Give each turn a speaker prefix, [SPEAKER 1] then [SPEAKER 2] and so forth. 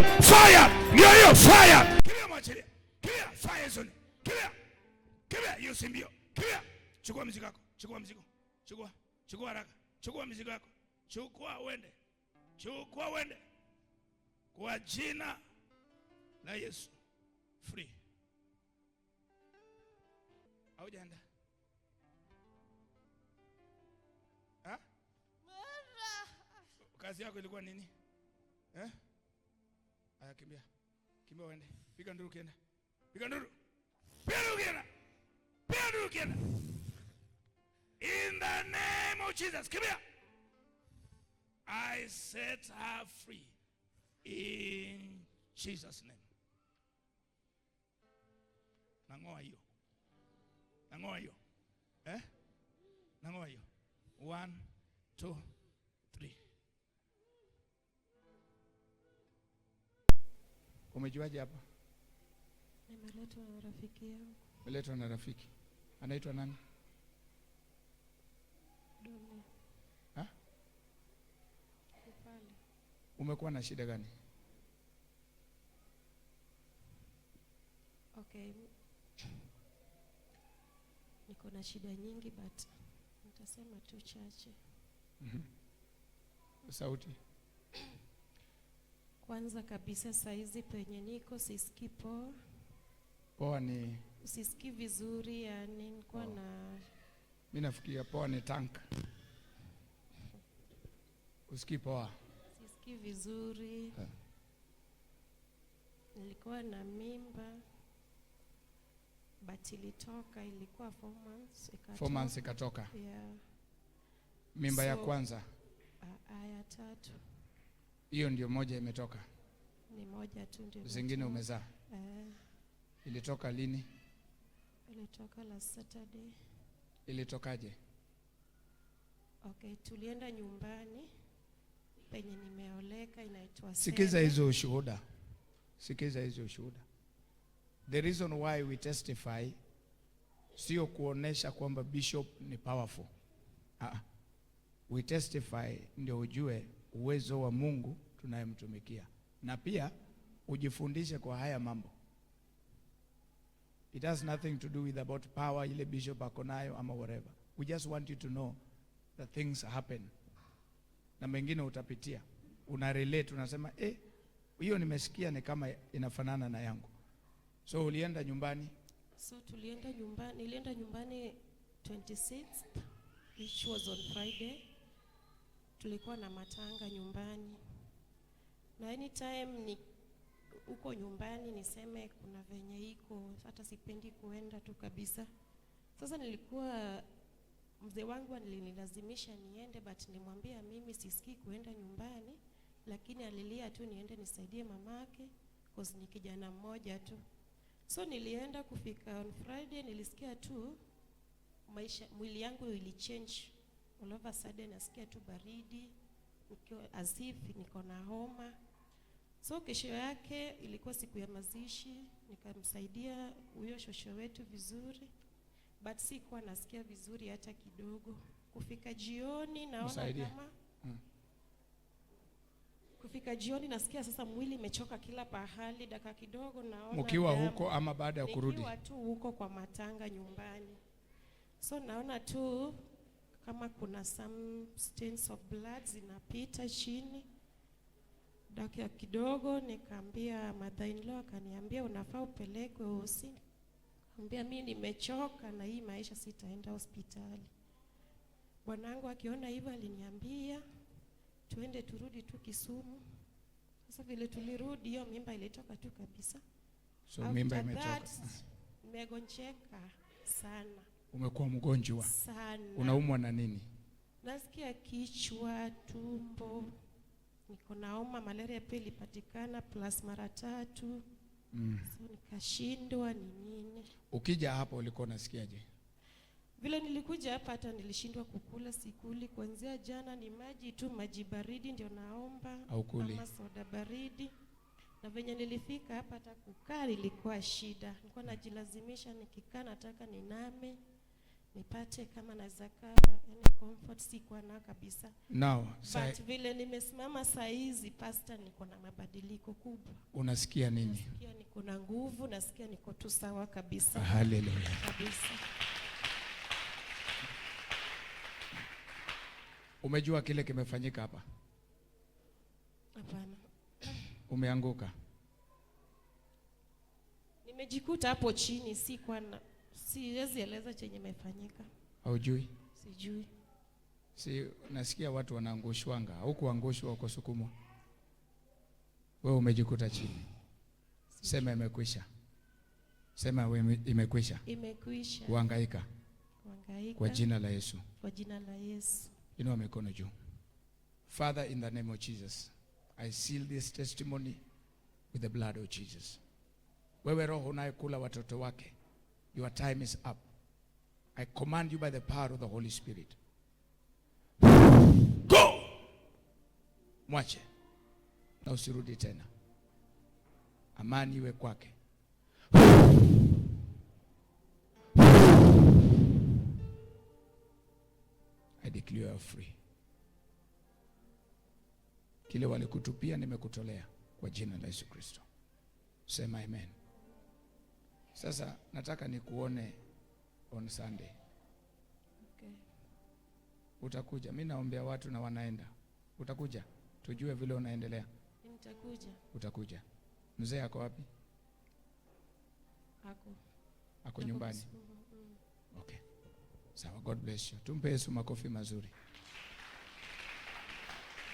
[SPEAKER 1] Fire! Ndio hiyo fire! Kimbia mwachilia. Kimbia fire zone. Kimbia. Kimbia hiyo simbio. Kimbia. Chukua mzigo wako. Chukua mzigo. Chukua haraka. Chukua mzigo wako. Chukua uende. Chukua uende. Kwa jina la Yesu. Free. Haujaenda? Ha? Kazi yako ilikuwa nini? Aya, kimbia. Kimbia uende. Piga nduru kienda. Piga nduru. Piga nduru kienda. Piga nduru kienda. In the name of Jesus. Kimbia. I set her free. In Jesus' name. Nangoa hiyo. Nangoa hiyo. Nangoa hiyo. 1, 2, 3. Umejuaje hapa?
[SPEAKER 2] Nimeletwa na rafiki yangu.
[SPEAKER 1] Umeletwa na rafiki. Anaitwa nani?
[SPEAKER 2] Dome. Kupale.
[SPEAKER 1] Umekuwa na shida gani?
[SPEAKER 2] Okay. Niko na shida nyingi but nitasema tu chache.
[SPEAKER 1] Sauti.
[SPEAKER 2] Kwanza kabisa saizi penye niko sisikii poa.
[SPEAKER 1] Poa ni
[SPEAKER 2] sisikii vizuri, yani nilikuwa na
[SPEAKER 1] mimi nafikiria poa ni tank. Usikii poa.
[SPEAKER 2] Sisikii vizuri. Nilikuwa na mimba but ilitoka, ilikuwa 4 months ikatoka.
[SPEAKER 1] 4 months ikatoka.
[SPEAKER 2] Yeah.
[SPEAKER 1] Mimba ya kwanza.
[SPEAKER 2] Ya 3.
[SPEAKER 1] Hiyo ndio moja imetoka.
[SPEAKER 2] Ni moja tu ndio.
[SPEAKER 1] Zingine umezaa. Ilitoka lini?
[SPEAKER 2] Ilitoka last Saturday.
[SPEAKER 1] Ilitokaje?
[SPEAKER 2] Okay, tulienda nyumbani penye nimeoleka, inaitwa
[SPEAKER 1] Sikiza hizo ushuhuda. Sikiza hizo ushuhuda. The reason why we testify sio kuonesha kwamba bishop ni powerful. We testify ndio ujue uwezo wa Mungu tunayemtumikia. Na pia ujifundishe kwa haya mambo. It has nothing to do with about power ile bishop akonayo ama whatever. We just want you to know that things happen. Na mengine utapitia. Una relate, unasema hiyo nimesikia ni kama inafanana na yangu. So ulienda nyumbani?
[SPEAKER 2] So tulienda nyumbani, nilienda nyumbani 26th, which was on Friday. Tulikuwa na matanga nyumbani. Na anytime ni uko nyumbani niseme kuna venye iko, hata sipendi kuenda tu kabisa. Sasa nilikuwa, mzee wangu alinilazimisha niende but nilimwambia mimi sisikii kuenda nyumbani, lakini alilia tu niende nisaidie mamake cause ni kijana mmoja tu. So nilienda, kufika on Friday nilisikia tu mwili yangu ilichange. All of a sudden nasikia tu baridi, as if niko na homa. So kesho yake ilikuwa siku ya mazishi, nikamsaidia huyo shosho wetu vizuri, but sikuwa nasikia vizuri hata kidogo. Kufika jioni naona kama kufika jioni nasikia sasa mwili imechoka kila pahali, dakika kidogo naona.
[SPEAKER 1] Mkiwa huko ama baada ya kurudi?
[SPEAKER 2] Nikiwa tu huko kwa matanga nyumbani. So naona tu kama kuna some stains of blood zinapita chini. Dakika kidogo nikaambia mother-in-law, akaniambia unafaa upelekwe hosi. Nikamwambia mimi nimechoka na hii maisha, sitaenda hospitali. Bwanangu akiona hivyo aliniambia tuende turudi tu Kisumu. Sasa vile tulirudi, hiyo mimba ilitoka tu kabisa.
[SPEAKER 1] So mimba imetoka.
[SPEAKER 2] Nimegonjeka sana.
[SPEAKER 1] Umekuwa mgonjwa
[SPEAKER 2] sana.
[SPEAKER 1] Unaumwa na nini?
[SPEAKER 2] Nasikia kichwa, tumbo. Niko na homa, malaria pia ilipatikana plus mara 3. So nikashindwa ni nini.
[SPEAKER 1] Ukija hapa ulikuwa unasikiaje?
[SPEAKER 2] Vile nilikuja hapa hata nilishindwa kukula, sikuli kuanzia jana, ni maji tu, maji baridi ndio naomba, ama soda baridi. Na venye nilifika hapa hata kukaa ilikuwa shida. Nilikuwa najilazimisha, nikikaa nataka niname. nipate kama naweza kaa yani comfort, sikuwa na kabisa.
[SPEAKER 1] Now,
[SPEAKER 2] But vile nimesimama saa hizi pastor, niko na mabadiliko kubwa.
[SPEAKER 1] Unasikia nini?
[SPEAKER 2] Nasikia niko na nguvu, nasikia niko tu sawa kabisa.
[SPEAKER 1] Hallelujah.
[SPEAKER 2] Kabisa.
[SPEAKER 1] Umejua kile kimefanyika hapa?
[SPEAKER 2] Hapana.
[SPEAKER 1] Umeanguka?
[SPEAKER 2] Nimejikuta hapo chini, siwezi eleza chenye imefanyika.
[SPEAKER 1] Haujui?
[SPEAKER 2] Sijui.
[SPEAKER 1] Si nasikia watu wanaangushwanga, hukuangushwa uko sukumwa. Wewe umejikuta chini. Sema imekwisha. Sema imekwisha.
[SPEAKER 2] Imekwisha.
[SPEAKER 1] Kuhangaika. Kwa jina la Yesu.
[SPEAKER 2] Kwa jina la Yesu.
[SPEAKER 1] Inua mikono juu. Father, in the name of Jesus, I seal this testimony with the blood of Jesus. Wewe roho unayekula watoto wake, your time is up. I command you by the power of the Holy Spirit. Go! Mwache. Na usirudi tena. Amani iwe kwake. I declare you are free. Kile walikutupia nimekutolea kwa jina la Yesu Kristo. Sema amen. Sasa nataka nikuone on Sunday.
[SPEAKER 2] Okay.
[SPEAKER 1] Utakuja. Mimi naombea watu na wanaenda. Utakuja. Tujue vile unaendelea.
[SPEAKER 2] Nitakuja.
[SPEAKER 1] Utakuja. Mzee ako wapi? Ako nyumbani. Okay. Sawa, God bless you. Tumpe Yesu makofi mazuri.